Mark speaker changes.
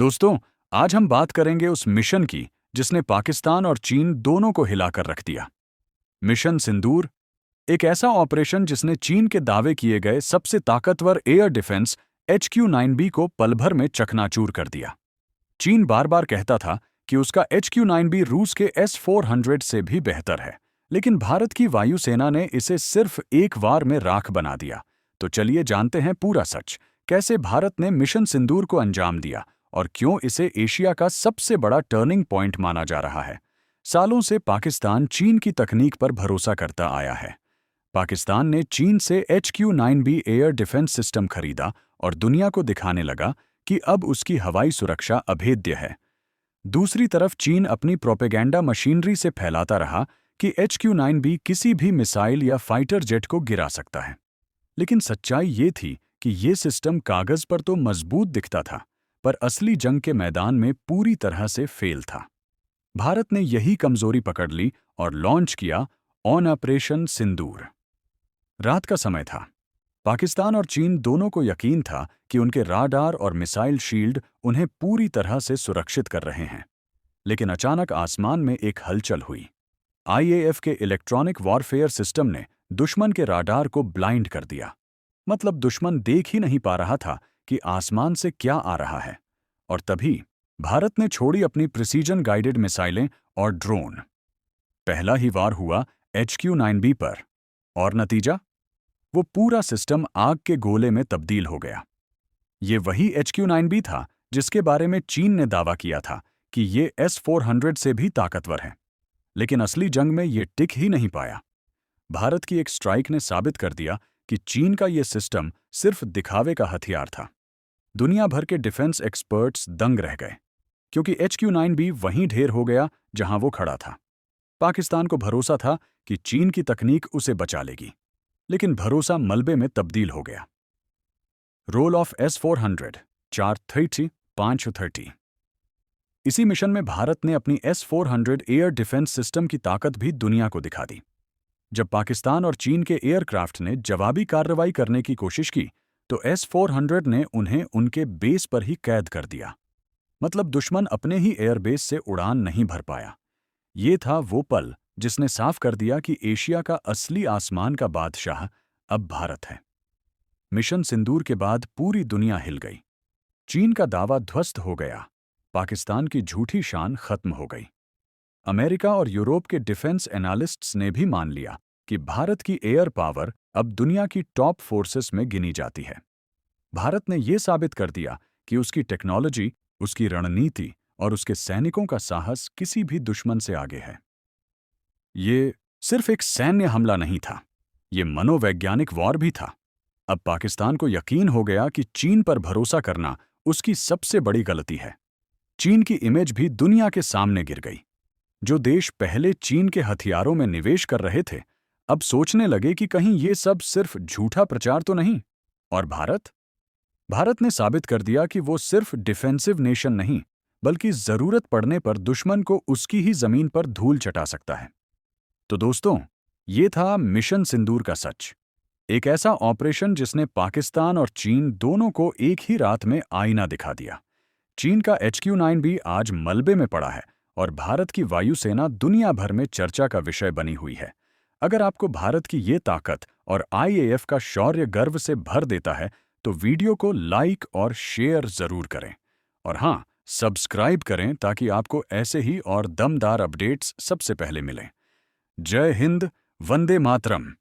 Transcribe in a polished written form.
Speaker 1: दोस्तों, आज हम बात करेंगे उस मिशन की जिसने पाकिस्तान और चीन दोनों को हिलाकर रख दिया। मिशन सिंदूर, एक ऐसा ऑपरेशन जिसने चीन के दावे किए गए सबसे ताकतवर एयर डिफेंस HQ-9B को पल भर में चकनाचूर कर दिया। चीन बार बार कहता था कि उसका HQ-9B रूस के S-400 से भी बेहतर है, लेकिन भारत की वायुसेना ने इसे सिर्फ एक वार में राख बना दिया। तो चलिए जानते हैं पूरा सच, कैसे भारत ने मिशन सिंदूर को अंजाम दिया और क्यों इसे एशिया का सबसे बड़ा टर्निंग पॉइंट माना जा रहा है। सालों से पाकिस्तान चीन की तकनीक पर भरोसा करता आया है। पाकिस्तान ने चीन से HQ-9B एयर डिफेंस सिस्टम खरीदा और दुनिया को दिखाने लगा कि अब उसकी हवाई सुरक्षा अभेद्य है। दूसरी तरफ चीन अपनी प्रोपेगेंडा मशीनरी से फैलाता रहा कि HQ-9B किसी भी मिसाइल या फाइटर जेट को गिरा सकता है। लेकिन सच्चाई ये थी कि ये सिस्टम कागज पर तो मजबूत दिखता था, पर असली जंग के मैदान में पूरी तरह से फेल था। भारत ने यही कमजोरी पकड़ ली और लॉन्च किया ऑपरेशन सिंदूर। रात का समय था। पाकिस्तान और चीन दोनों को यकीन था कि उनके राडार और मिसाइल शील्ड उन्हें पूरी तरह से सुरक्षित कर रहे हैं। लेकिन अचानक आसमान में एक हलचल हुई। IAF के इलेक्ट्रॉनिक वॉरफेयर सिस्टम ने दुश्मन के राडार को ब्लाइंड कर दिया। मतलब दुश्मन देख ही नहीं पा रहा था कि आसमान से क्या आ रहा है। और तभी भारत ने छोड़ी अपनी प्रिसीजन गाइडेड मिसाइलें और ड्रोन। पहला ही वार हुआ HQ-9B पर, और नतीजा, वो पूरा सिस्टम आग के गोले में तब्दील हो गया। ये वही HQ-9B था जिसके बारे में चीन ने दावा किया था कि ये S-400 से भी ताकतवर है। लेकिन असली जंग में ये टिक ही नहीं पाया। भारत की एक स्ट्राइक ने साबित कर दिया कि चीन का ये सिस्टम सिर्फ दिखावे का हथियार था। दुनिया भर के डिफेंस एक्सपर्ट्स दंग रह गए, क्योंकि HQ-9B वहीं ढेर हो गया जहां वो खड़ा था। पाकिस्तान को भरोसा था कि चीन की तकनीक उसे बचा लेगी, लेकिन भरोसा मलबे में तब्दील हो गया। Role of S-400, 430, 530। इसी मिशन में भारत ने अपनी S-400 एयर डिफेंस सिस्टम की ताकत भी दुनिया को दिखा दी। जब पाकिस्तान और चीन के एयरक्राफ्ट ने जवाबी कार्रवाई करने की कोशिश की, तो S-400 ने उन्हें उनके बेस पर ही कैद कर दिया। मतलब दुश्मन अपने ही एयरबेस से उड़ान नहीं भर पाया। ये था वो पल जिसने साफ कर दिया कि एशिया का असली आसमान का बादशाह अब भारत है। मिशन सिंदूर के बाद पूरी दुनिया हिल गई। चीन का दावा ध्वस्त हो गया, पाकिस्तान की झूठी शान खत्म हो गई। अमेरिका और यूरोप के डिफेंस एनालिस्ट्स ने भी मान लिया कि भारत की एयर पावर अब दुनिया की टॉप फोर्सेस में गिनी जाती है। भारत ने यह साबित कर दिया कि उसकी टेक्नोलॉजी, उसकी रणनीति और उसके सैनिकों का साहस किसी भी दुश्मन से आगे है। ये सिर्फ एक सैन्य हमला नहीं था, ये मनोवैज्ञानिक वॉर भी था। अब पाकिस्तान को यकीन हो गया कि चीन पर भरोसा करना उसकी सबसे बड़ी गलती है। चीन की इमेज भी दुनिया के सामने गिर गई। जो देश पहले चीन के हथियारों में निवेश कर रहे थे, अब सोचने लगे कि कहीं ये सब सिर्फ झूठा प्रचार तो नहीं। और भारत ने साबित कर दिया कि वो सिर्फ डिफेंसिव नेशन नहीं, बल्कि जरूरत पड़ने पर दुश्मन को उसकी ही जमीन पर धूल चटा सकता है। तो दोस्तों, ये था मिशन सिंदूर का सच। एक ऐसा ऑपरेशन जिसने पाकिस्तान और चीन दोनों को एक ही रात में आईना दिखा दिया। चीन का HQ-9B आज मलबे में पड़ा है और भारत की वायुसेना दुनिया भर में चर्चा का विषय बनी हुई है। अगर आपको भारत की ये ताकत और IAF का शौर्य गर्व से भर देता है, तो वीडियो को लाइक और शेयर जरूर करें। और हाँ, सब्सक्राइब करें ताकि आपको ऐसे ही और दमदार अपडेट्स सबसे पहले मिलें। जय हिंद, वंदे मातरम।